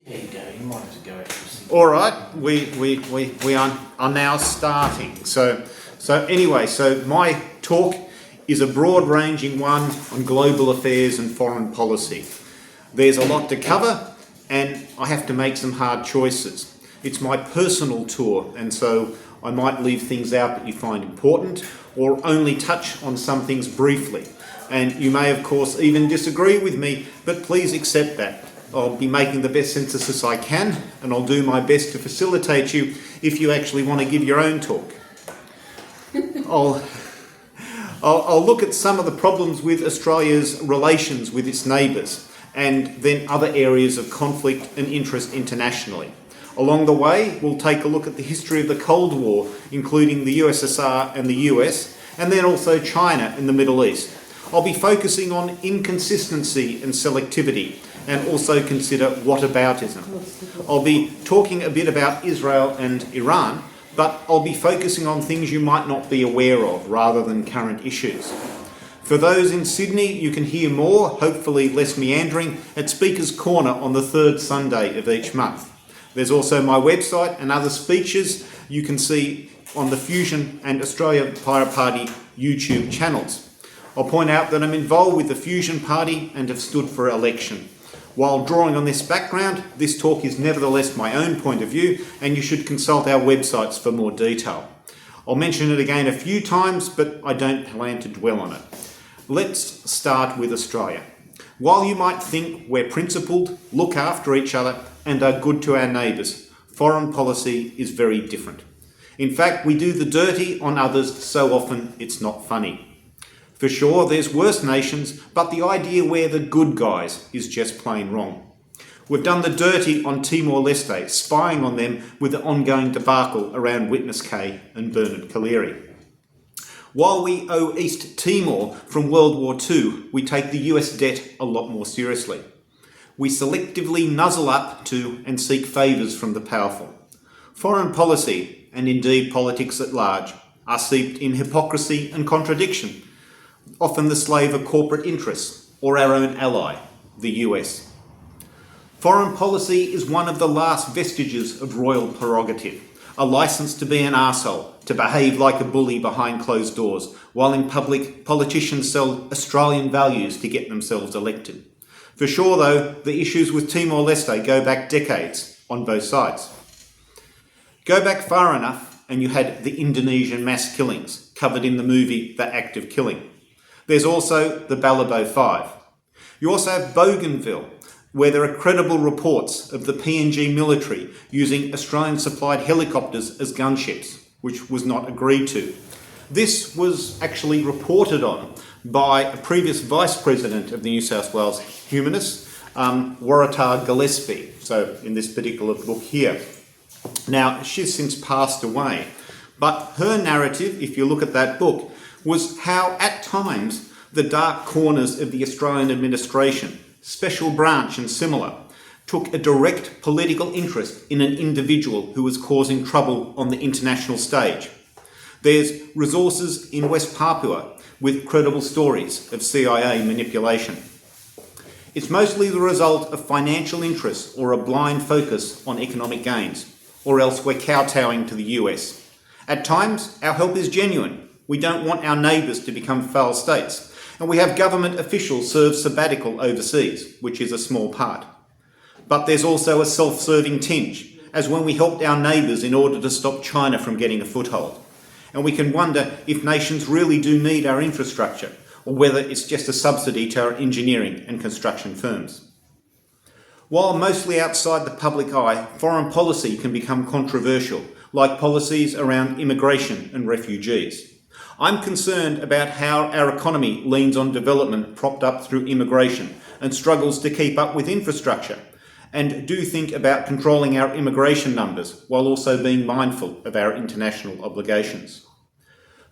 There you go, you might have to go actually. All right, we are now starting. So anyway, so my talk is a broad-ranging one on global affairs and foreign policy. There's a lot to cover, and I have to make some hard choices. It's my personal tour, and so I might leave things out that you find important, or only touch on some things briefly. And you may, of course, even disagree with me, but please accept that. I'll be making the best synthesis I can, and I'll do my best to facilitate you if you actually want to give your own talk. I'll look at some of the problems with Australia's relations with its neighbours, and then other areas of conflict and interest internationally. Along the way, we'll take a look at the history of the Cold War, including the USSR and the US, and then also China and the Middle East. I'll be focusing on inconsistency and selectivity, and also consider whataboutism. I'll be talking a bit about Israel and Iran, but I'll be focusing on things you might not be aware of rather than current issues. For those in Sydney, you can hear more, hopefully less meandering, at Speaker's Corner on the third Sunday of each month. There's also my website and other speeches you can see on the Fusion and Australia Pirate Party YouTube channels. I'll point out that I'm involved with the Fusion Party and have stood for election. While drawing on this background, this talk is nevertheless my own point of view, and you should consult our websites for more detail. I'll mention it again a few times, but I don't plan to dwell on it. Let's start with Australia. While you might think we're principled, look after each other, and are good to our neighbours, foreign policy is very different. In fact, we do the dirty on others so often it's not funny. For sure, there's worse nations, but the idea we're the good guys is just plain wrong. We've done the dirty on Timor-Leste, spying on them with the ongoing debacle around Witness K and Bernard Collaery. While we owe East Timor from World War II, we take the US debt a lot more seriously. We selectively nuzzle up to and seek favours from the powerful. Foreign policy, and indeed politics at large, are steeped in hypocrisy and contradiction, often the slave of corporate interests, or our own ally, the US. Foreign policy is one of the last vestiges of royal prerogative, a licence to be an arsehole, to behave like a bully behind closed doors, while in public politicians sell Australian values to get themselves elected. For sure though, the issues with Timor-Leste go back decades on both sides. Go back far enough and you had the Indonesian mass killings, covered in the movie The Act of Killing. There's also the Balibo 5. You also have Bougainville, where there are credible reports of the PNG military using Australian-supplied helicopters as gunships, which was not agreed to. This was actually reported on by a previous Vice President of the New South Wales Humanists, Waratah Gillespie, so in this particular book here. Now, she's since passed away, but her narrative, if you look at that book, was how at times the dark corners of the Australian administration, special branch and similar, took a direct political interest in an individual who was causing trouble on the international stage. There's resources in West Papua with credible stories of CIA manipulation. It's mostly the result of financial interests or a blind focus on economic gains, or else we're kowtowing to the US. At times, our help is genuine. We don't want our neighbours to become failed states, and we have government officials serve sabbatical overseas, which is a small part. But there's also a self-serving tinge, as when we helped our neighbours in order to stop China from getting a foothold. And we can wonder if nations really do need our infrastructure, or whether it's just a subsidy to our engineering and construction firms. While mostly outside the public eye, foreign policy can become controversial, like policies around immigration and refugees. I'm concerned about how our economy leans on development propped up through immigration and struggles to keep up with infrastructure, and do think about controlling our immigration numbers while also being mindful of our international obligations.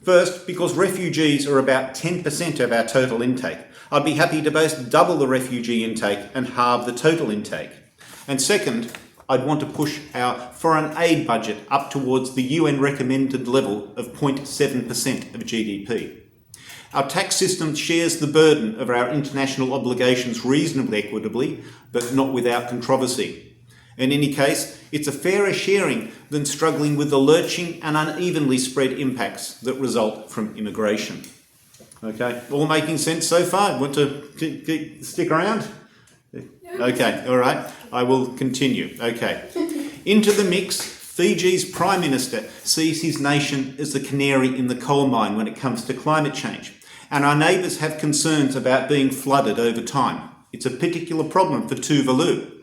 First, because refugees are about 10% of our total intake, I'd be happy to both double the refugee intake and halve the total intake. And second, I'd want to push our foreign aid budget up towards the UN recommended level of 0.7% of GDP. Our tax system shares the burden of our international obligations reasonably equitably, but not without controversy. In any case, it's a fairer sharing than struggling with the lurching and unevenly spread impacts that result from immigration. Okay, all making sense so far? Want to stick around? Okay, all right, I will continue. Okay, into the mix, Fiji's Prime Minister sees his nation as the canary in the coal mine when it comes to climate change, and our neighbours have concerns about being flooded over time. It's a particular problem for Tuvalu.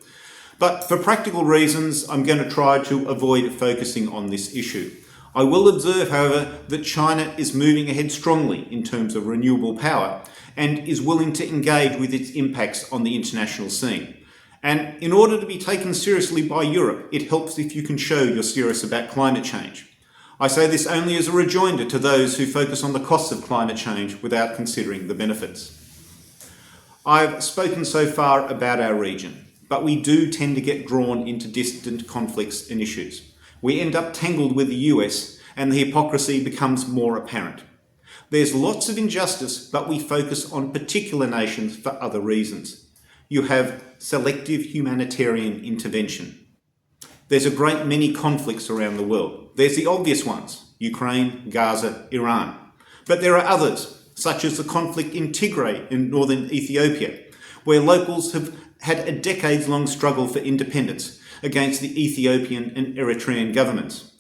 But for practical reasons, I'm going to try to avoid focusing on this issue. I will observe, however, that China is moving ahead strongly in terms of renewable power and is willing to engage with its impacts on the international scene. And in order to be taken seriously by Europe, it helps if you can show you're serious about climate change. I say this only as a rejoinder to those who focus on the costs of climate change without considering the benefits. I've spoken so far about our region, but we do tend to get drawn into distant conflicts and issues. We end up tangled with the US and the hypocrisy becomes more apparent. There's lots of injustice, but we focus on particular nations for other reasons. You have selective humanitarian intervention. There's a great many conflicts around the world. There's the obvious ones, Ukraine, Gaza, Iran. But there are others, such as the conflict in Tigray in northern Ethiopia, where locals have had a decades-long struggle for independence against the Ethiopian and Eritrean governments.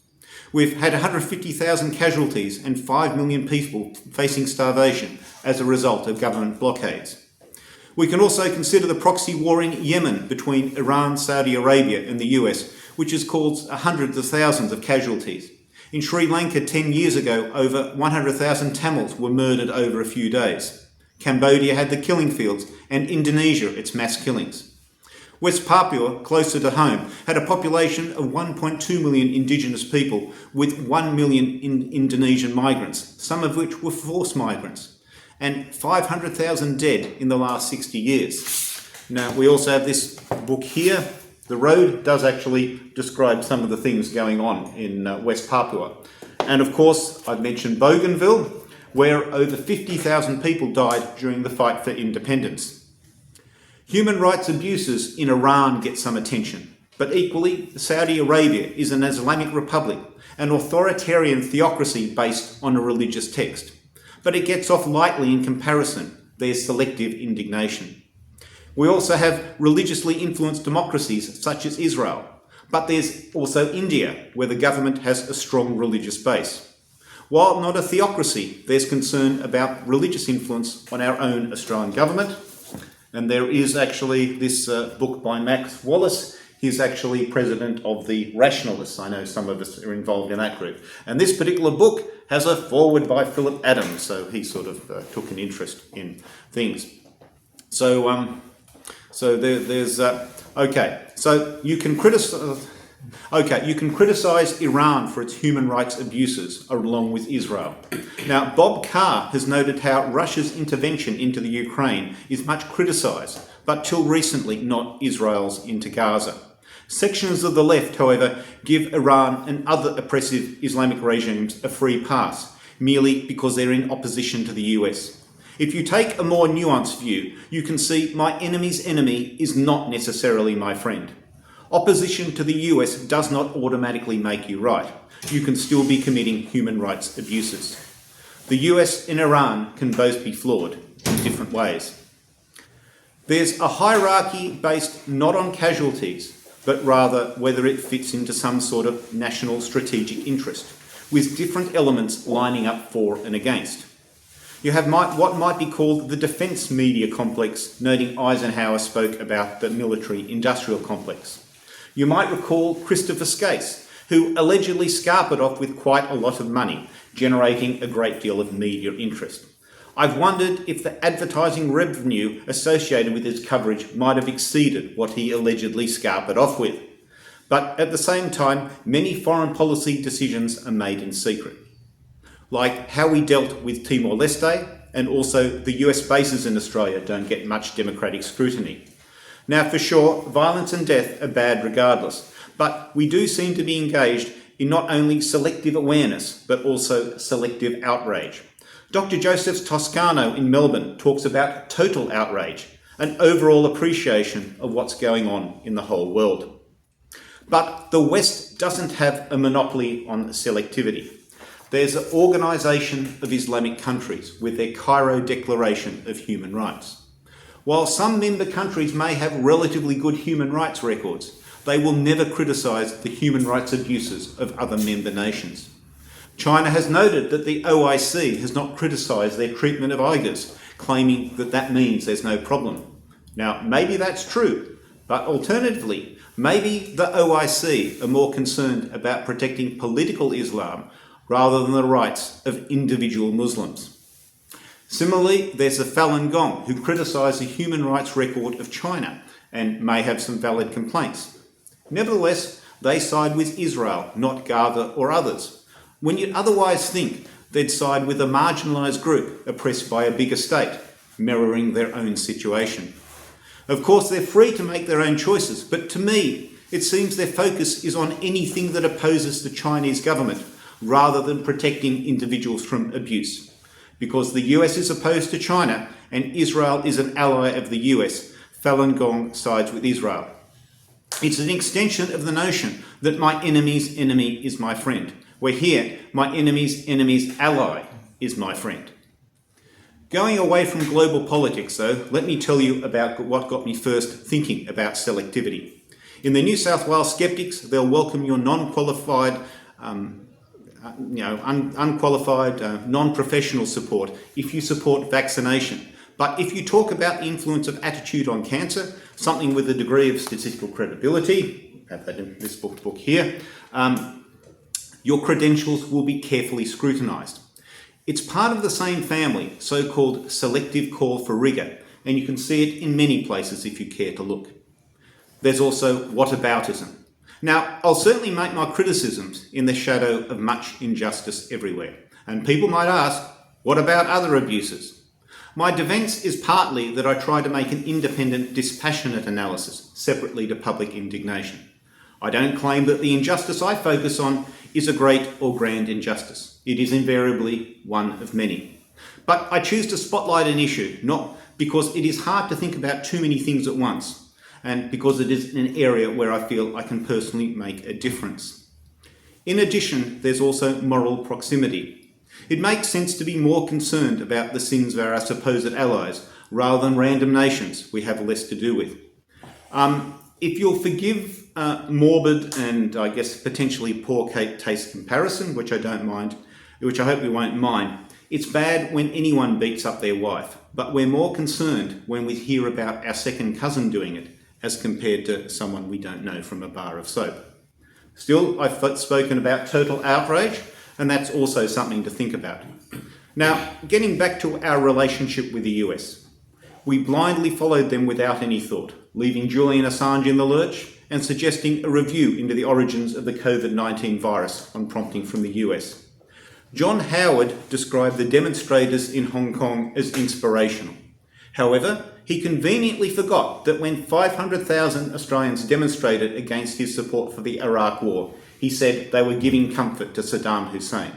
We've had 150,000 casualties and 5 million people facing starvation as a result of government blockades. We can also consider the proxy war in Yemen between Iran, Saudi Arabia and the US, which has caused hundreds of thousands of casualties. In Sri Lanka 10 years ago, over 100,000 Tamils were murdered over a few days. Cambodia had the killing fields, and Indonesia its mass killings. West Papua, closer to home, had a population of 1.2 million indigenous people with 1 million Indonesian migrants, some of which were forced migrants, and 500,000 dead in the last 60 years. Now, we also have this book here. The road does actually describe some of the things going on in West Papua. And of course, I've mentioned Bougainville, where over 50,000 people died during the fight for independence. Human rights abuses in Iran get some attention, but equally, Saudi Arabia is an Islamic republic, an authoritarian theocracy based on a religious text. But it gets off lightly in comparison. There's selective indignation. We also have religiously influenced democracies such as Israel, but there's also India, where the government has a strong religious base. While not a theocracy, there's concern about religious influence on our own Australian government. And there is actually this book by Max Wallace. He's actually president of the Rationalists. I know some of us are involved in that group. And this particular book has a foreword by Philip Adams, so he sort of took an interest in things. So there's okay. So you can criticize. Okay, you can criticise Iran for its human rights abuses along with Israel. Now, Bob Carr has noted how Russia's intervention into the Ukraine is much criticised, but till recently not Israel's into Gaza. Sections of the left, however, give Iran and other oppressive Islamic regimes a free pass, merely because they're in opposition to the US. If you take a more nuanced view, you can see my enemy's enemy is not necessarily my friend. Opposition to the US does not automatically make you right. You can still be committing human rights abuses. The US and Iran can both be flawed in different ways. There's a hierarchy based not on casualties, but rather whether it fits into some sort of national strategic interest, with different elements lining up for and against. You have what might be called the defence media complex, noting Eisenhower spoke about the military-industrial complex. You might recall Christopher Skase, who allegedly scarpered off with quite a lot of money, generating a great deal of media interest. I've wondered if the advertising revenue associated with his coverage might have exceeded what he allegedly scarpered off with. But at the same time, many foreign policy decisions are made in secret, like how we dealt with Timor-Leste, and also the US bases in Australia don't get much democratic scrutiny. Now, for sure, violence and death are bad regardless, but we do seem to be engaged in not only selective awareness, but also selective outrage. Dr. Joseph Toscano in Melbourne talks about total outrage, an overall appreciation of what's going on in the whole world. But the West doesn't have a monopoly on selectivity. There's an Organisation of Islamic Countries with their Cairo Declaration of Human Rights. While some member countries may have relatively good human rights records, they will never criticise the human rights abuses of other member nations. China has noted that the OIC has not criticised their treatment of Uyghurs, claiming that that means there's no problem. Now, maybe that's true, but alternatively, maybe the OIC are more concerned about protecting political Islam rather than the rights of individual Muslims. Similarly, there's the Falun Gong, who criticise the human rights record of China and may have some valid complaints. Nevertheless, they side with Israel, not Gaza or others, when you'd otherwise think they'd side with a marginalised group oppressed by a bigger state, mirroring their own situation. Of course, they're free to make their own choices, but to me, it seems their focus is on anything that opposes the Chinese government, rather than protecting individuals from abuse. Because the US is opposed to China and Israel is an ally of the US, Falun Gong sides with Israel. It's an extension of the notion that my enemy's enemy is my friend, where here, my enemy's enemy's ally is my friend. Going away from global politics, though, let me tell you about what got me first thinking about selectivity. In the New South Wales Skeptics, they'll welcome your non-qualified, unqualified, non-professional support if you support vaccination. But if you talk about the influence of attitude on cancer, something with a degree of statistical credibility, I have that in this book here, your credentials will be carefully scrutinised. It's part of the same family, so-called selective call for rigour, and you can see it in many places if you care to look. There's also whataboutism. Now, I'll certainly make my criticisms in the shadow of much injustice everywhere, and people might ask, what about other abuses? My defence is partly that I try to make an independent, dispassionate analysis, separately to public indignation. I don't claim that the injustice I focus on is a great or grand injustice. It is invariably one of many. But I choose to spotlight an issue, not because it is hard to think about too many things at once, and because it is an area where I feel I can personally make a difference. In addition, there's also moral proximity. It makes sense to be more concerned about the sins of our supposed allies, rather than random nations we have less to do with. If you'll forgive morbid and I guess potentially poor taste comparison, which I don't mind, which I hope we won't mind, it's bad when anyone beats up their wife, but we're more concerned when we hear about our second cousin doing it, as compared to someone we don't know from a bar of soap. Still, I've spoken about total outrage, and that's also something to think about. Now, getting back to our relationship with the US. We blindly followed them without any thought, leaving Julian Assange in the lurch and suggesting a review into the origins of the COVID-19 virus on prompting from the US. John Howard described the demonstrators in Hong Kong as inspirational. However, he conveniently forgot that when 500,000 Australians demonstrated against his support for the Iraq War, he said they were giving comfort to Saddam Hussein.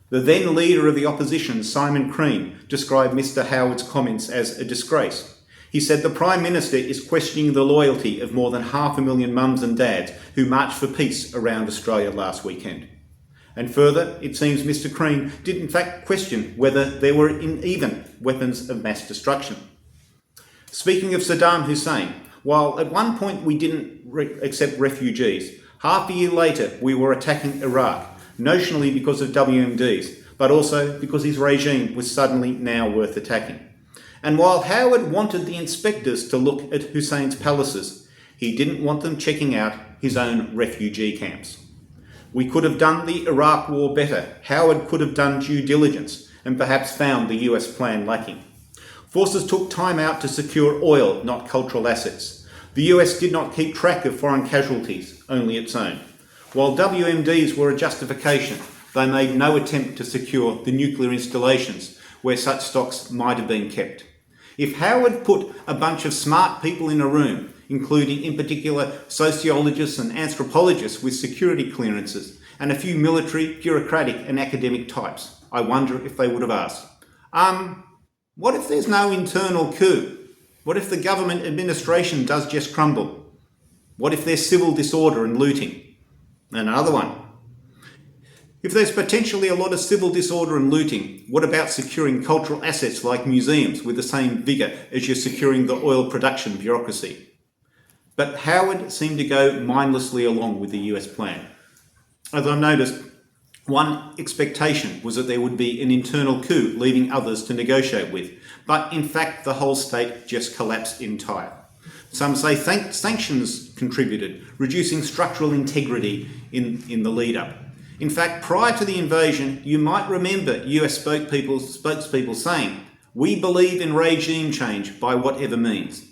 The then leader of the opposition, Simon Crean, described Mr. Howard's comments as a disgrace. He said the Prime Minister is questioning the loyalty of more than 500,000 mums and dads who marched for peace around Australia last weekend. And further, it seems Mr. Crean did in fact question whether there were even weapons of mass destruction. Speaking of Saddam Hussein, while at one point we didn't accept refugees, half a year later we were attacking Iraq, notionally because of WMDs, but also because his regime was suddenly now worth attacking. And while Howard wanted the inspectors to look at Hussein's palaces, he didn't want them checking out his own refugee camps. We could have done the Iraq war better. Howard could have done due diligence and perhaps found the US plan lacking. Forces took time out to secure oil, not cultural assets. The US did not keep track of foreign casualties, only its own. While WMDs were a justification, they made no attempt to secure the nuclear installations where such stocks might have been kept. If Howard put a bunch of smart people in a room, including in particular sociologists and anthropologists with security clearances, and a few military, bureaucratic and academic types, I wonder if they would have asked, what if there's no internal coup? What if the government administration does just crumble? What if there's civil disorder and looting? And another one. If there's potentially a lot of civil disorder and looting, what about securing cultural assets like museums with the same vigour as you're securing the oil production bureaucracy? But Howard seemed to go mindlessly along with the US plan. As I noticed, one expectation was that there would be an internal coup, leaving others to negotiate with. But in fact, the whole state just collapsed entire. Some say sanctions contributed, reducing structural integrity in the lead-up. In fact, prior to the invasion, you might remember US spokespeople saying, "We believe in regime change by whatever means."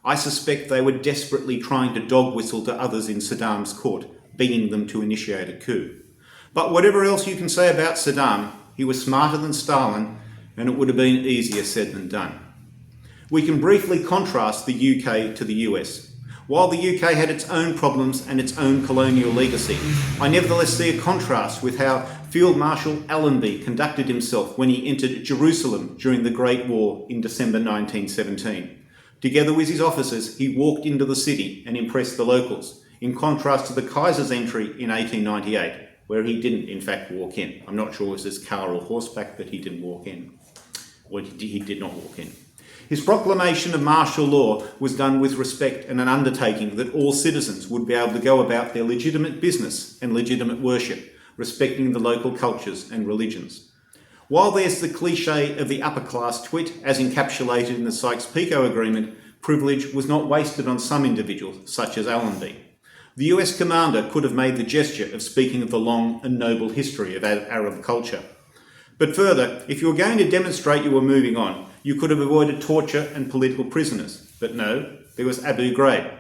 I suspect they were desperately trying to dog whistle to others in Saddam's court, begging them to initiate a coup. But whatever else you can say about Saddam, he was smarter than Stalin, and it would have been easier said than done. We can briefly contrast the UK to the US. While the UK had its own problems and its own colonial legacy, I nevertheless see a contrast with how Field Marshal Allenby conducted himself when he entered Jerusalem during the Great War in December 1917. Together with his officers, he walked into the city and impressed the locals, in contrast to the Kaiser's entry in 1898, where he didn't in fact walk in. I'm not sure it was his car or horseback, but he didn't walk in. Or he did not walk in. His proclamation of martial law was done with respect and an undertaking that all citizens would be able to go about their legitimate business and legitimate worship, respecting the local cultures and religions. While there's the cliche of the upper class twit, as encapsulated in the Sykes-Picot Agreement, privilege was not wasted on some individuals, such as Allenby. The US commander could have made the gesture of speaking of the long and noble history of Arab culture. But further, if you were going to demonstrate you were moving on, you could have avoided torture and political prisoners. But no, there was Abu Ghraib.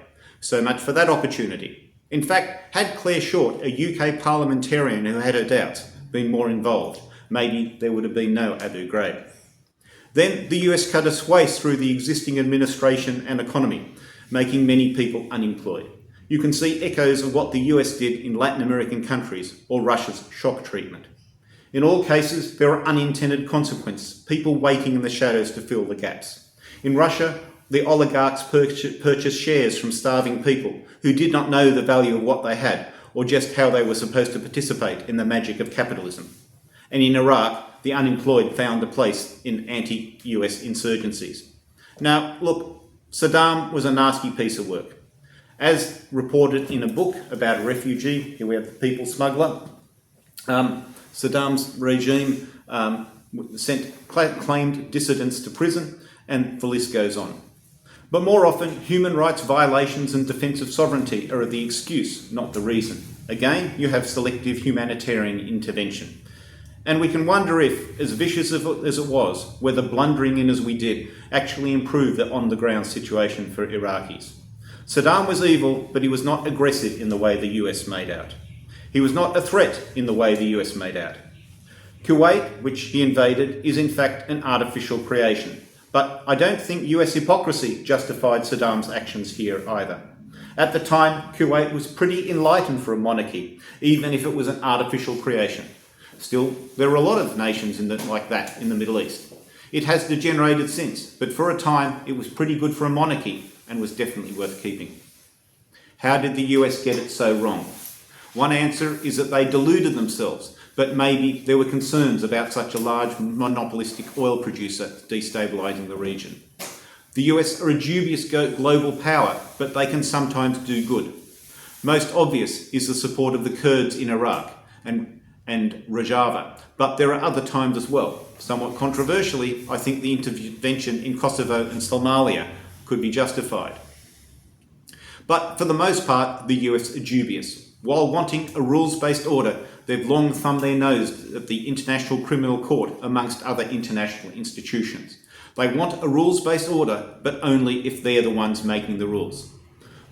So much for that opportunity. In fact, had Claire Short, a UK parliamentarian who had her doubts, been more involved, maybe there would have been no Abu Ghraib. Then the US cut a swathe through the existing administration and economy, making many people unemployed. You can see echoes of what the US did in Latin American countries or Russia's shock treatment. In all cases, there are unintended consequences, people waiting in the shadows to fill the gaps. In Russia, the oligarchs purchased shares from starving people who did not know the value of what they had or just how they were supposed to participate in the magic of capitalism. And in Iraq, the unemployed found a place in anti-US insurgencies. Now, look, Saddam was a nasty piece of work. As reported in a book about a refugee, here we have the people smuggler, Saddam's regime claimed dissidents to prison, and the list goes on. But more often, human rights violations and defence of sovereignty are the excuse, not the reason. Again, you have selective humanitarian intervention. And we can wonder if, as vicious as it was, whether blundering in as we did actually improved the on-the-ground situation for Iraqis. Saddam was evil, but he was not aggressive in the way the US made out. He was not a threat in the way the US made out. Kuwait, which he invaded, is in fact an artificial creation. But I don't think US hypocrisy justified Saddam's actions here either. At the time, Kuwait was pretty enlightened for a monarchy, even if it was an artificial creation. Still, there are a lot of nations like that in the Middle East. It has degenerated since, but for a time it was pretty good for a monarchy and was definitely worth keeping. How did the US get it so wrong? One answer is that they deluded themselves, but maybe there were concerns about such a large monopolistic oil producer destabilising the region. The US are a dubious global power, but they can sometimes do good. Most obvious is the support of the Kurds in Iraq and Rojava, but there are other times as well. Somewhat controversially, I think the intervention in Kosovo and Somalia could be justified. But for the most part, the US are dubious. While wanting a rules-based order, they've long thumbed their nose at the International Criminal Court amongst other international institutions. They want a rules-based order, but only if they're the ones making the rules.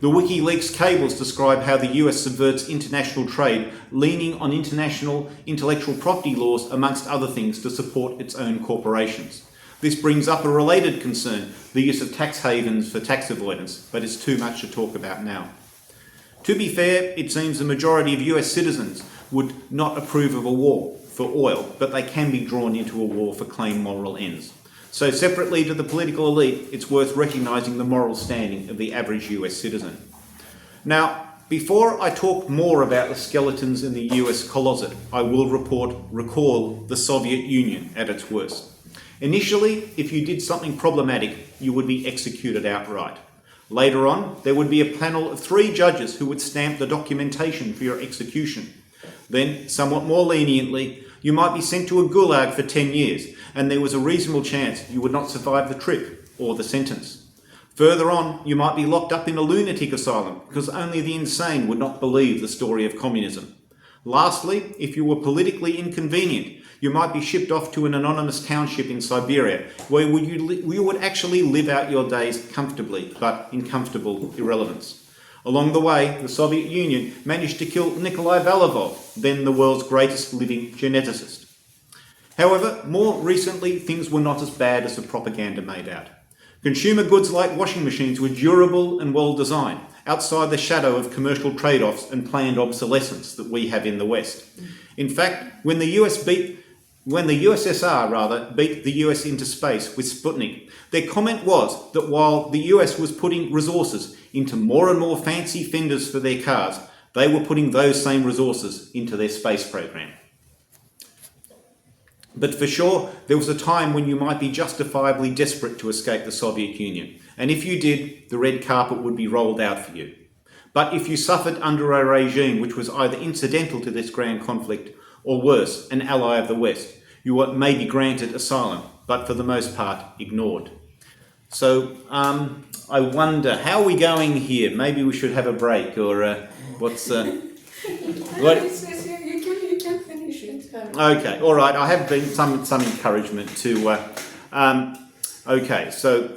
The WikiLeaks cables describe how the US subverts international trade, leaning on international intellectual property laws, amongst other things, to support its own corporations. This brings up a related concern, the use of tax havens for tax avoidance, but it's too much to talk about now. To be fair, it seems the majority of US citizens would not approve of a war for oil, but they can be drawn into a war for claimed moral ends. So separately to the political elite, it's worth recognising the moral standing of the average US citizen. Now, before I talk more about the skeletons in the US closet, I will recall the Soviet Union at its worst. Initially, if you did something problematic, you would be executed outright. Later on, there would be a panel of 3 judges who would stamp the documentation for your execution. Then, somewhat more leniently, you might be sent to a gulag for 10 years, and there was a reasonable chance you would not survive the trip or the sentence. Further on, you might be locked up in a lunatic asylum because only the insane would not believe the story of communism. Lastly, if you were politically inconvenient, you might be shipped off to an anonymous township in Siberia where you would actually live out your days comfortably, but in comfortable irrelevance. Along the way, the Soviet Union managed to kill Nikolai Valovov, then the world's greatest living geneticist. However, more recently, things were not as bad as the propaganda made out. Consumer goods like washing machines were durable and well designed, outside the shadow of commercial trade-offs and planned obsolescence that we have in the West. In fact, when the USSR beat the US into space with Sputnik, their comment was that while the US was putting resources into more and more fancy fenders for their cars, they were putting those same resources into their space program. But for sure, there was a time when you might be justifiably desperate to escape the Soviet Union. And if you did, the red carpet would be rolled out for you. But if you suffered under a regime which was either incidental to this grand conflict or worse, an ally of the West, you were maybe granted asylum, but for the most part ignored. So I wonder, how are we going here? Maybe we should have a break, or what's... what? You can finish it. Okay, all right. I have been some encouragement to. Okay, so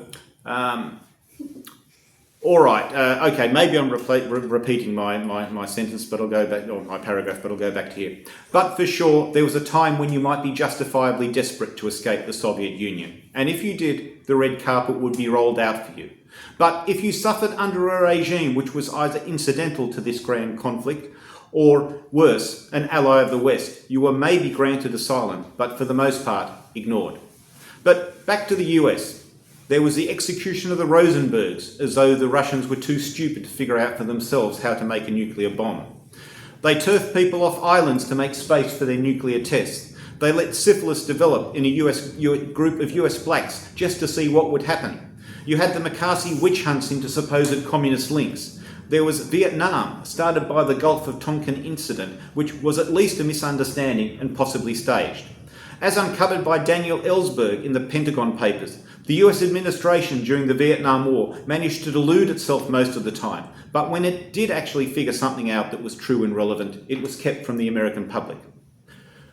all right. Okay, maybe I'm repeating my sentence, but I'll go back, or my paragraph, but I'll go back to here. But for sure, there was a time when you might be justifiably desperate to escape the Soviet Union, and if you did, the red carpet would be rolled out for you. But if you suffered under a regime which was either incidental to this grand conflict, or worse, an ally of the West, you were maybe granted asylum, but for the most part, ignored. But back to the US. There was the execution of the Rosenbergs, as though the Russians were too stupid to figure out for themselves how to make a nuclear bomb. They turfed people off islands to make space for their nuclear tests. They let syphilis develop in a group of US blacks just to see what would happen. You had the McCarthy witch hunts into supposed communist links. There was Vietnam, started by the Gulf of Tonkin incident, which was at least a misunderstanding and possibly staged. As uncovered by Daniel Ellsberg in the Pentagon Papers, the US administration during the Vietnam War managed to delude itself most of the time, but when it did actually figure something out that was true and relevant, it was kept from the American public.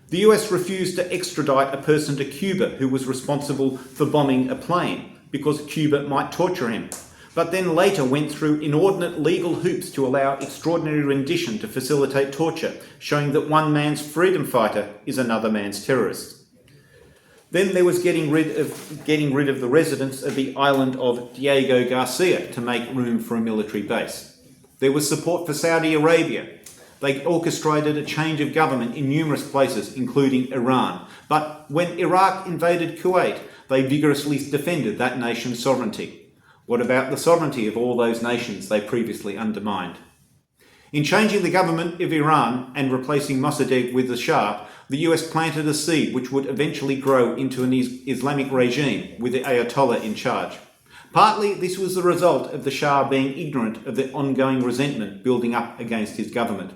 The US refused to extradite a person to Cuba who was responsible for bombing a plane because Cuba might torture him, but then later went through inordinate legal hoops to allow extraordinary rendition to facilitate torture, showing that one man's freedom fighter is another man's terrorist. Then there was getting rid of the residents of the island of Diego Garcia to make room for a military base. There was support for Saudi Arabia. They orchestrated a change of government in numerous places, including Iran. But when Iraq invaded Kuwait, they vigorously defended that nation's sovereignty. What about the sovereignty of all those nations they previously undermined? In changing the government of Iran and replacing Mossadegh with the Shah, the US planted a seed which would eventually grow into an Islamic regime with the Ayatollah in charge. Partly this was the result of the Shah being ignorant of the ongoing resentment building up against his government,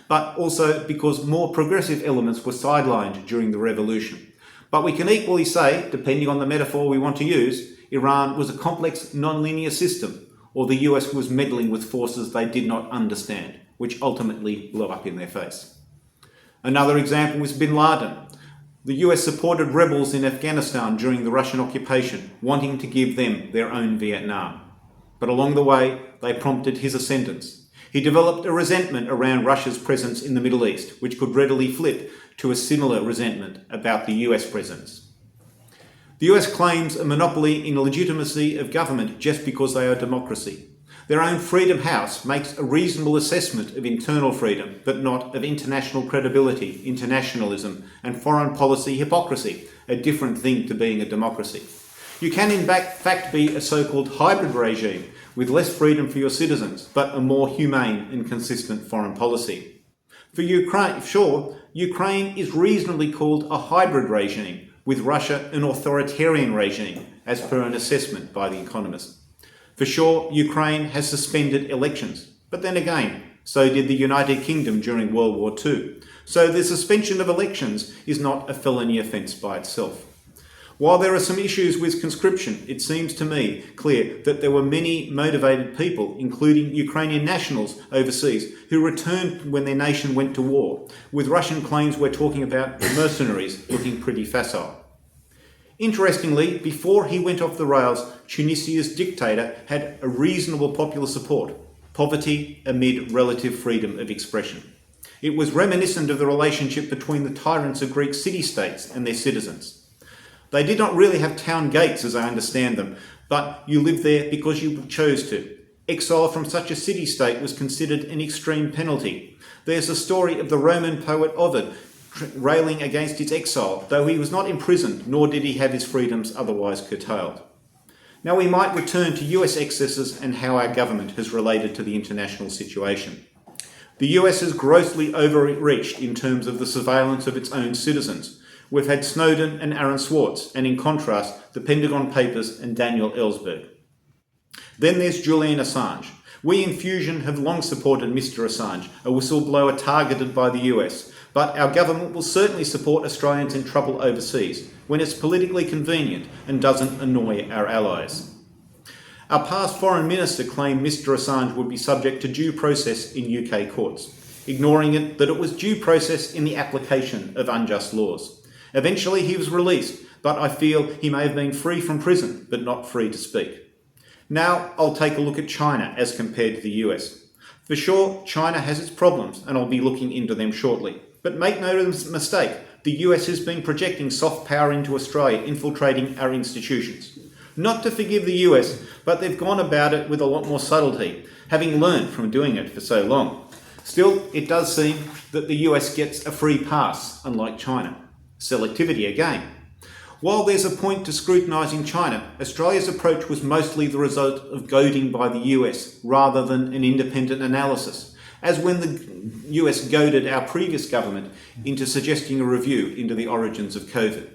but also because more progressive elements were sidelined during the revolution. But we can equally say, depending on the metaphor we want to use, Iran was a complex, non-linear system, or the US was meddling with forces they did not understand, which ultimately blew up in their face. Another example was bin Laden. The US supported rebels in Afghanistan during the Russian occupation, wanting to give them their own Vietnam. But along the way, they prompted his ascendance. He developed a resentment around Russia's presence in the Middle East, which could readily flip to a similar resentment about the US presence. The US claims a monopoly in legitimacy of government just because they are a democracy. Their own Freedom House makes a reasonable assessment of internal freedom, but not of international credibility, internationalism, and foreign policy hypocrisy, a different thing to being a democracy. You can in fact be a so-called hybrid regime, with less freedom for your citizens, but a more humane and consistent foreign policy. For Ukraine, sure, Ukraine is reasonably called a hybrid regime, with Russia an authoritarian regime, as per an assessment by The Economist. For sure, Ukraine has suspended elections, but then again, so did the United Kingdom during World War II. So the suspension of elections is not a felony offence by itself. While there are some issues with conscription, it seems to me clear that there were many motivated people, including Ukrainian nationals overseas, who returned when their nation went to war. With Russian claims, we're talking about mercenaries looking pretty facile. Interestingly, before he went off the rails, Tunisia's dictator had a reasonable popular support, poverty amid relative freedom of expression. It was reminiscent of the relationship between the tyrants of Greek city-states and their citizens. They did not really have town gates, as I understand them, but you lived there because you chose to. Exile from such a city-state was considered an extreme penalty. There's a story of the Roman poet Ovid railing against his exile, though he was not imprisoned, nor did he have his freedoms otherwise curtailed. Now we might return to US excesses and how our government has related to the international situation. The US has grossly overreached in terms of the surveillance of its own citizens. We've had Snowden and Aaron Swartz, and in contrast, the Pentagon Papers and Daniel Ellsberg. Then there's Julian Assange. We in Fusion have long supported Mr. Assange, a whistleblower targeted by the US, but our government will certainly support Australians in trouble overseas when it's politically convenient and doesn't annoy our allies. Our past Foreign Minister claimed Mr. Assange would be subject to due process in UK courts, ignoring it that it was due process in the application of unjust laws. Eventually he was released, but I feel he may have been free from prison, but not free to speak. Now I'll take a look at China as compared to the US. For sure, China has its problems, and I'll be looking into them shortly. But make no mistake, the US has been projecting soft power into Australia, infiltrating our institutions. Not to forgive the US, but they've gone about it with a lot more subtlety, having learned from doing it for so long. Still, it does seem that the US gets a free pass, unlike China. Selectivity again. While there's a point to scrutinising China, Australia's approach was mostly the result of goading by the US rather than an independent analysis, as when the US goaded our previous government into suggesting a review into the origins of COVID.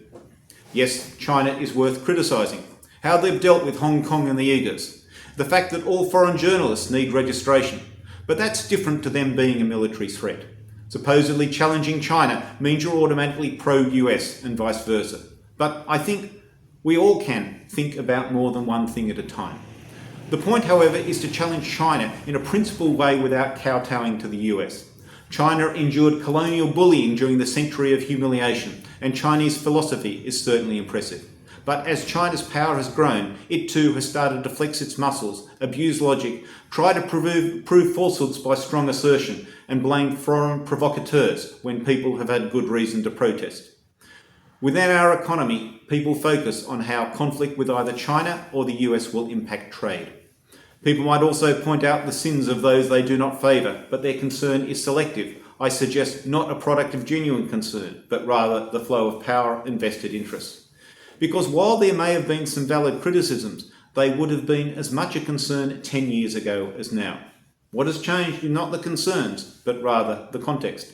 Yes, China is worth criticising. How they've dealt with Hong Kong and the Uyghurs. The fact that all foreign journalists need registration. But that's different to them being a military threat. Supposedly challenging China means you're automatically pro-US and vice versa. But I think we all can think about more than one thing at a time. The point, however, is to challenge China in a principled way without kowtowing to the US. China endured colonial bullying during the century of humiliation, and Chinese philosophy is certainly impressive. But as China's power has grown, it too has started to flex its muscles, abuse logic, try to prove falsehoods by strong assertion, and blame foreign provocateurs when people have had good reason to protest. Within our economy, people focus on how conflict with either China or the US will impact trade. People might also point out the sins of those they do not favour, but their concern is selective. I suggest not a product of genuine concern, but rather the flow of power and vested interests. Because while there may have been some valid criticisms, they would have been as much a concern 10 years ago as now. What has changed is not the concerns, but rather the context.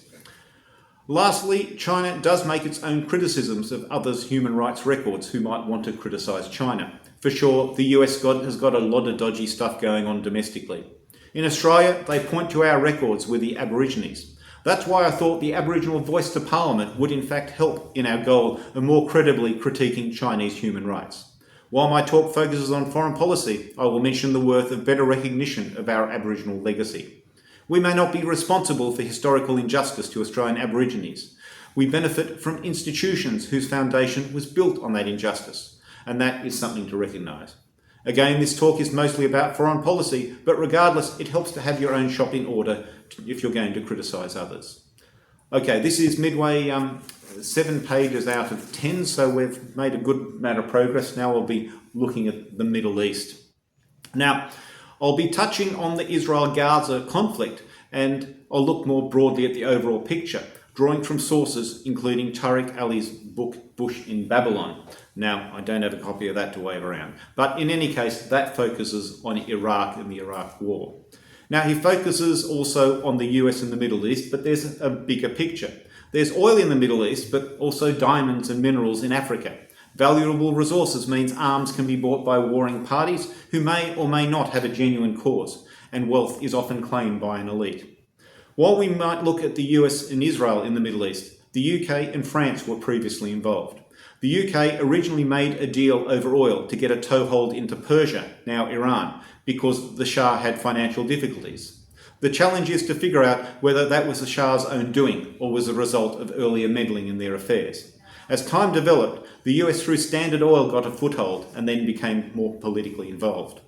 Lastly, China does make its own criticisms of others' human rights records who might want to criticise China. For sure, the US has got a lot of dodgy stuff going on domestically. In Australia, they point to our records with the Aborigines. That's why I thought the Aboriginal voice to Parliament would in fact help in our goal of more credibly critiquing Chinese human rights. While my talk focuses on foreign policy, I will mention the worth of better recognition of our Aboriginal legacy. We may not be responsible for historical injustice to Australian Aborigines. We benefit from institutions whose foundation was built on that injustice, and that is something to recognise. Again, this talk is mostly about foreign policy, but regardless, it helps to have your own shop in order if you're going to criticise others. Okay, this is midway 7 pages out of 10, so we've made a good amount of progress. Now we'll be looking at the Middle East. Now, I'll be touching on the Israel-Gaza conflict, and I'll look more broadly at the overall picture, drawing from sources including Tariq Ali's book, Bush in Babylon. Now, I don't have a copy of that to wave around. But in any case, that focuses on Iraq and the Iraq War. Now, he focuses also on the US and the Middle East, but there's a bigger picture. There's oil in the Middle East, but also diamonds and minerals in Africa. Valuable resources means arms can be bought by warring parties who may or may not have a genuine cause, and wealth is often claimed by an elite. While we might look at the US and Israel in the Middle East, the UK and France were previously involved. The UK originally made a deal over oil to get a toehold into Persia, now Iran, because the Shah had financial difficulties. The challenge is to figure out whether that was the Shah's own doing or was a result of earlier meddling in their affairs. As time developed, the US through Standard Oil got a foothold and then became more politically involved.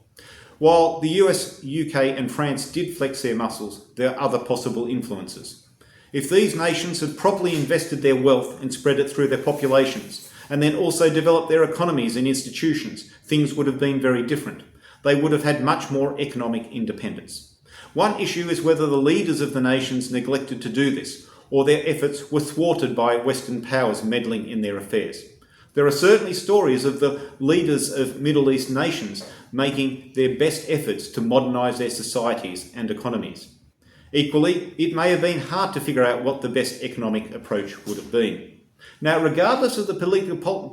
While the US, UK and France did flex their muscles, there are other possible influences. If these nations had properly invested their wealth and spread it through their populations, and then also developed their economies and institutions, things would have been very different. They would have had much more economic independence. One issue is whether the leaders of the nations neglected to do this, or their efforts were thwarted by Western powers meddling in their affairs. There are certainly stories of the leaders of Middle East nations making their best efforts to modernise their societies and economies. Equally, it may have been hard to figure out what the best economic approach would have been. Now, regardless of the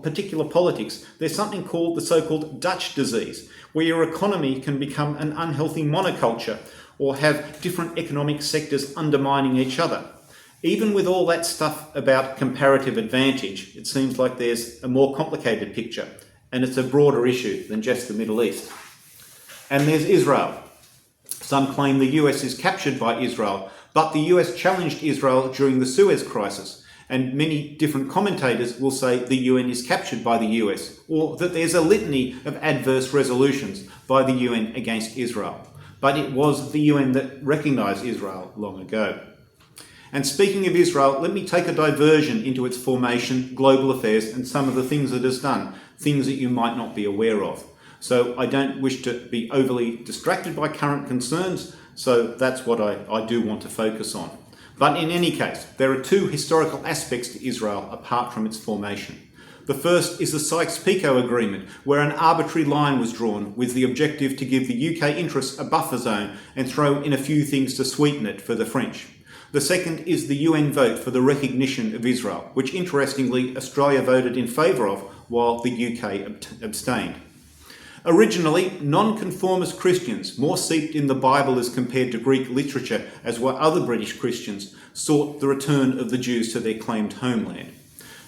particular politics, there's something called the so-called Dutch disease, where your economy can become an unhealthy monoculture or have different economic sectors undermining each other. Even with all that stuff about comparative advantage, it seems like there's a more complicated picture, and it's a broader issue than just the Middle East. And there's Israel. Some claim the US is captured by Israel, but the US challenged Israel during the Suez Crisis, and many different commentators will say the UN is captured by the US, or that there's a litany of adverse resolutions by the UN against Israel. But it was the UN that recognised Israel long ago. And speaking of Israel, let me take a diversion into its formation, global affairs, and some of the things it has done, things that you might not be aware of. So I don't wish to be overly distracted by current concerns, so that's what I do want to focus on. But in any case, there are two historical aspects to Israel apart from its formation. The first is the Sykes-Picot Agreement, where an arbitrary line was drawn with the objective to give the UK interests a buffer zone and throw in a few things to sweeten it for the French. The second is the UN vote for the recognition of Israel, which interestingly Australia voted in favour of while the UK abstained. Originally, nonconformist Christians, more steeped in the Bible as compared to Greek literature, as were other British Christians, sought the return of the Jews to their claimed homeland.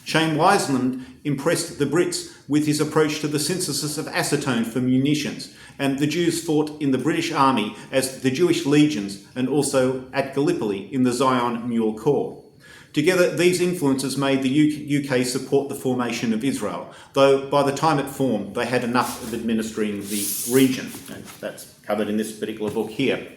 Chaim Weizmann impressed the Brits with his approach to the synthesis of acetone for munitions, and the Jews fought in the British Army as the Jewish Legions and also at Gallipoli in the Zion Mule Corps. Together, these influences made the UK support the formation of Israel, though by the time it formed, they had enough of administering the region, and that's covered in this particular book here.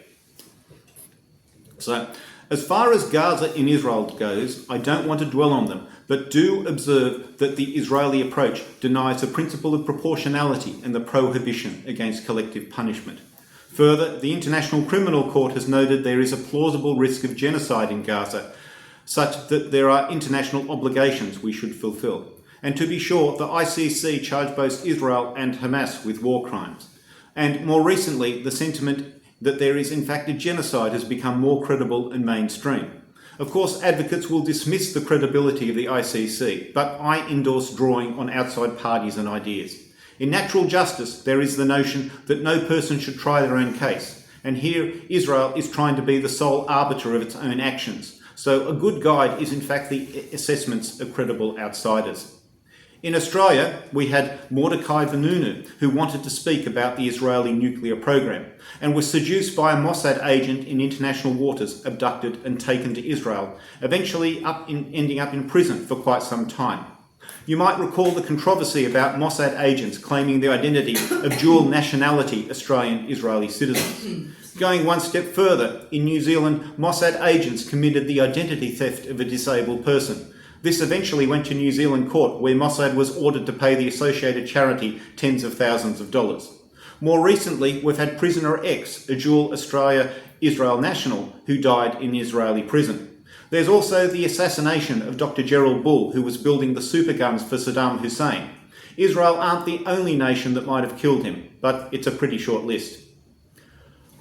So, as far as Gaza in Israel goes, I don't want to dwell on them, but do observe that the Israeli approach denies the principle of proportionality and the prohibition against collective punishment. Further, the International Criminal Court has noted there is a plausible risk of genocide in Gaza, such that there are international obligations we should fulfill. And to be sure, the ICC charged both Israel and Hamas with war crimes. And more recently, the sentiment that there is in fact a genocide has become more credible and mainstream. Of course, advocates will dismiss the credibility of the ICC, but I endorse drawing on outside parties and ideas. In natural justice, there is the notion that no person should try their own case. And here, Israel is trying to be the sole arbiter of its own actions. So a good guide is in fact the assessments of credible outsiders. In Australia, we had Mordecai Vanunu, who wanted to speak about the Israeli nuclear program and was seduced by a Mossad agent in international waters, abducted and taken to Israel, eventually ending up in prison for quite some time. You might recall the controversy about Mossad agents claiming the identity of dual nationality Australian-Israeli citizens. Going one step further, in New Zealand, Mossad agents committed the identity theft of a disabled person. This eventually went to New Zealand court, where Mossad was ordered to pay the associated charity tens of thousands of dollars. More recently, we've had prisoner X, a dual Australia-Israel national, who died in Israeli prison. There's also the assassination of Dr. Gerald Bull, who was building the superguns for Saddam Hussein. Israel aren't the only nation that might have killed him, but it's a pretty short list.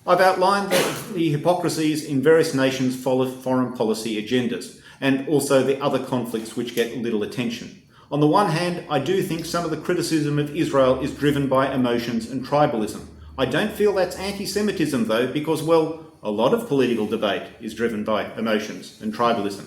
I've outlined the hypocrisies in various nations' foreign policy agendas, and also the other conflicts which get little attention. On the one hand, I do think some of the criticism of Israel is driven by emotions and tribalism. I don't feel that's anti-Semitism though, because, well, a lot of political debate is driven by emotions and tribalism.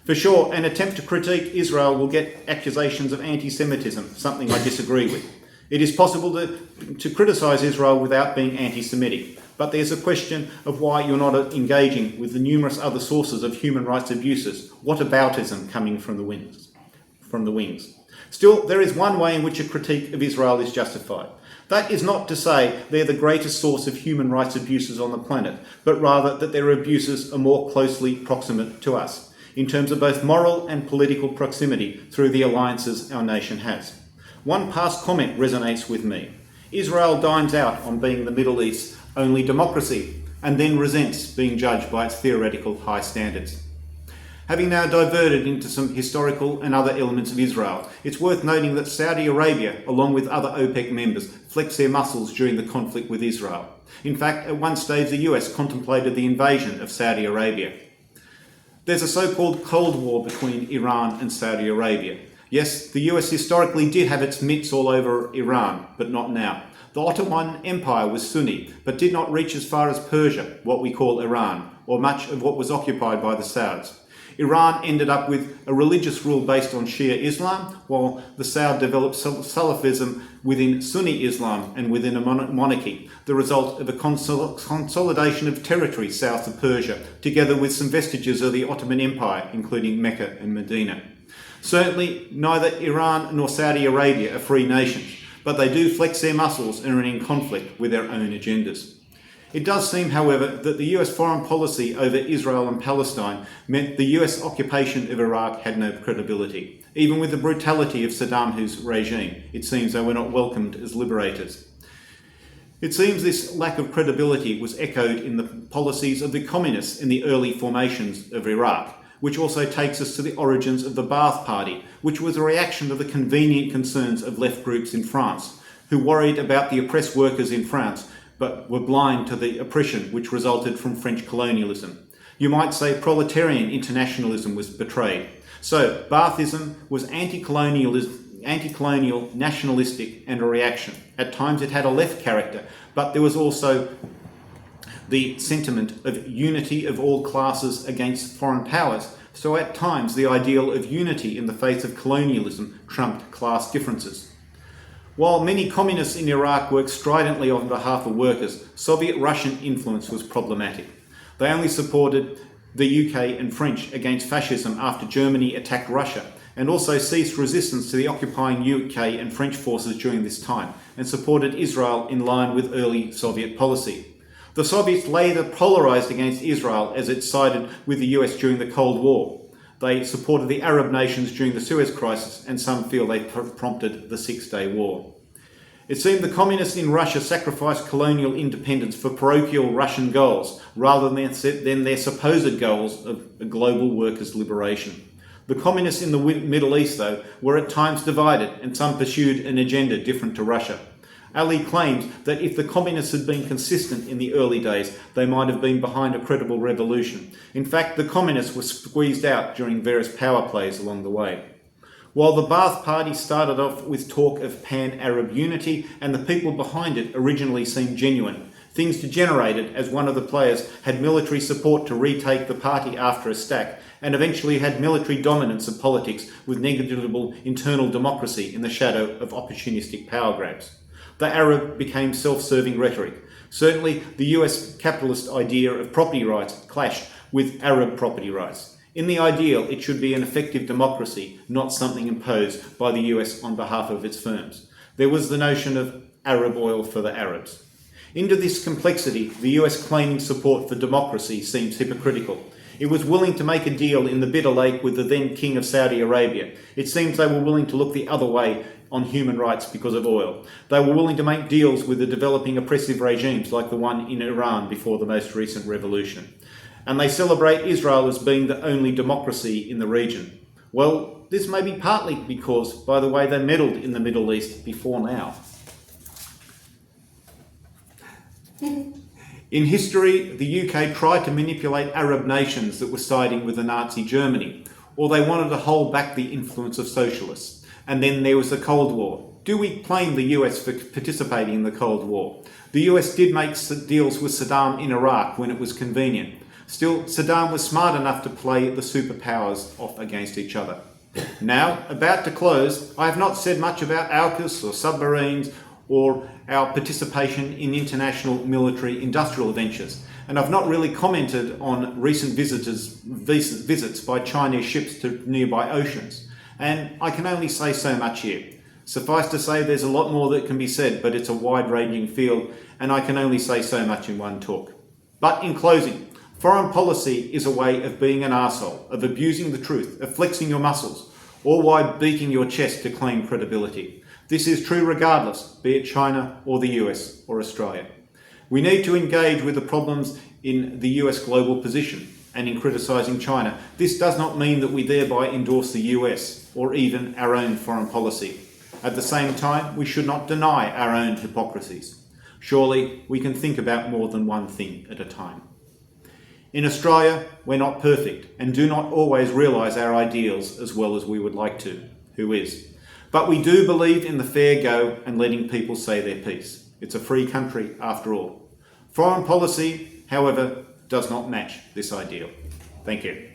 For sure, an attempt to critique Israel will get accusations of anti-Semitism, something I disagree with. It is possible to criticise Israel without being anti-Semitic, but there's a question of why you're not engaging with the numerous other sources of human rights abuses, whataboutism coming from the wings. Still, there is one way in which a critique of Israel is justified. That is not to say they're the greatest source of human rights abuses on the planet, but rather that their abuses are more closely proximate to us, in terms of both moral and political proximity through the alliances our nation has. One past comment resonates with me. Israel dines out on being the Middle East's only democracy, and then resents being judged by its theoretical high standards. Having now diverted into some historical and other elements of Israel, it's worth noting that Saudi Arabia, along with other OPEC members, flexed their muscles during the conflict with Israel. In fact, at one stage the US contemplated the invasion of Saudi Arabia. There's a so-called Cold War between Iran and Saudi Arabia. Yes, the US historically did have its mitts all over Iran, but not now. The Ottoman Empire was Sunni, but did not reach as far as Persia, what we call Iran, or much of what was occupied by the Sauds. Iran ended up with a religious rule based on Shia Islam, while the Saud developed Salafism within Sunni Islam and within a monarchy, the result of a consolidation of territory south of Persia, together with some vestiges of the Ottoman Empire, including Mecca and Medina. Certainly, neither Iran nor Saudi Arabia are free nations, but they do flex their muscles and are in conflict with their own agendas. It does seem, however, that the US foreign policy over Israel and Palestine meant the US occupation of Iraq had no credibility. Even with the brutality of Saddam Hussein's regime, it seems they were not welcomed as liberators. It seems this lack of credibility was echoed in the policies of the communists in the early formations of Iraq, which also takes us to the origins of the Ba'ath Party, which was a reaction to the convenient concerns of left groups in France, who worried about the oppressed workers in France, but were blind to the oppression which resulted from French colonialism. You might say proletarian internationalism was betrayed. So Baathism was anti-colonial, nationalistic, and a reaction. At times it had a left character, but there was also the sentiment of unity of all classes against foreign powers. So at times the ideal of unity in the face of colonialism trumped class differences. While many communists in Iraq worked stridently on behalf of workers, Soviet-Russian influence was problematic. They only supported the UK and French against fascism after Germany attacked Russia, and also ceased resistance to the occupying UK and French forces during this time, and supported Israel in line with early Soviet policy. The Soviets later polarised against Israel as it sided with the US during the Cold War. They supported the Arab nations during the Suez Crisis, and some feel they prompted the Six-Day War. It seemed the communists in Russia sacrificed colonial independence for parochial Russian goals, rather than their supposed goals of a global workers' liberation. The communists in the Middle East, though, were at times divided, and some pursued an agenda different to Russia. Ali claims that if the communists had been consistent in the early days, they might have been behind a credible revolution. In fact, the communists were squeezed out during various power plays along the way. While the Ba'ath Party started off with talk of pan-Arab unity, and the people behind it originally seemed genuine, things degenerated as one of the players had military support to retake the party after a stack, and eventually had military dominance of politics with negligible internal democracy in the shadow of opportunistic power grabs. The Arab became self-serving rhetoric. Certainly, the US capitalist idea of property rights clashed with Arab property rights. In the ideal, it should be an effective democracy, not something imposed by the US on behalf of its firms. There was the notion of Arab oil for the Arabs. Into this complexity, the US claiming support for democracy seems hypocritical. It was willing to make a deal in the Bitter Lake with the then King of Saudi Arabia. It seems they were willing to look the other way on human rights because of oil. They were willing to make deals with the developing oppressive regimes like the one in Iran before the most recent revolution. and they celebrate Israel as being the only democracy in the region. Well, this may be partly because, by the way, they meddled in the Middle East before now. In history, the UK tried to manipulate Arab nations that were siding with the Nazi Germany, or they wanted to hold back the influence of socialists. And then there was the Cold War. Do we blame the US for participating in the Cold War? The US did make deals with Saddam in Iraq when it was convenient. Still, Saddam was smart enough to play the superpowers off against each other. Now, about to close, I have not said much about AUKUS or submarines or our participation in international military industrial ventures. And I've not really commented on recent visits by Chinese ships to nearby oceans. And I can only say so much here. Suffice to say, there's a lot more that can be said, but it's a wide-ranging field, and I can only say so much in one talk. But in closing, foreign policy is a way of being an arsehole, of abusing the truth, of flexing your muscles, or while beating your chest to claim credibility. This is true regardless, be it China or the US or Australia. We need to engage with the problems in the US global position and in criticising China. This does not mean that we thereby endorse the US or even our own foreign policy. At the same time, we should not deny our own hypocrisies. Surely we can think about more than one thing at a time. In Australia, we're not perfect and do not always realise our ideals as well as we would like to. Who is? But we do believe in the fair go and letting people say their piece. It's a free country after all. Foreign policy, however, does not match this ideal. Thank you.